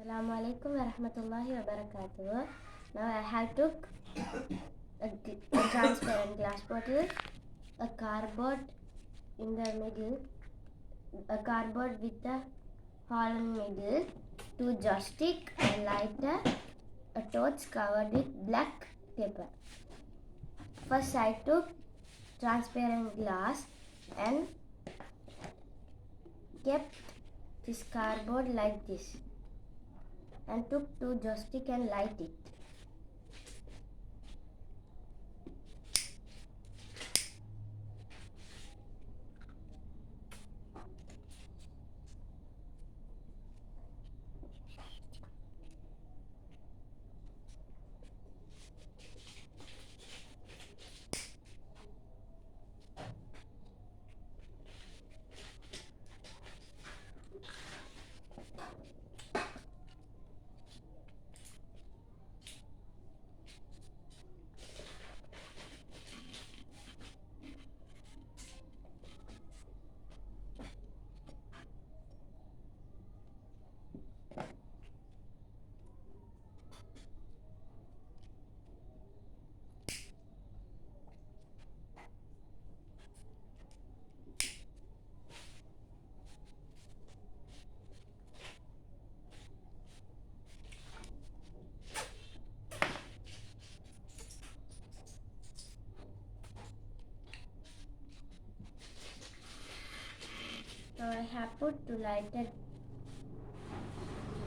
Assalamu alaikum wa rahmatullahi wa barakatuh. Now I have took a transparent glass bottle, a cardboard in the middle, a cardboard with a hole in the middle, two joystick, a lighter, a torch covered with black paper. First I took transparent glass and kept this cardboard like this and took two joystick and light it. Now I have put two lighted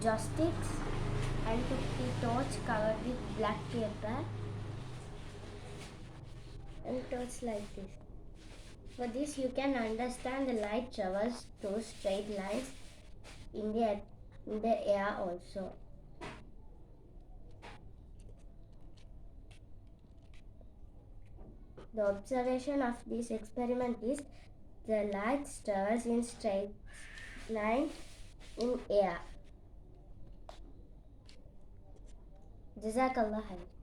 joysticks and took the torch covered with black paper and torch like this. For this you can understand the light travels through straight lines in the air also. The observation of this experiment is the light travels in straight line in air. Jazakallah khair.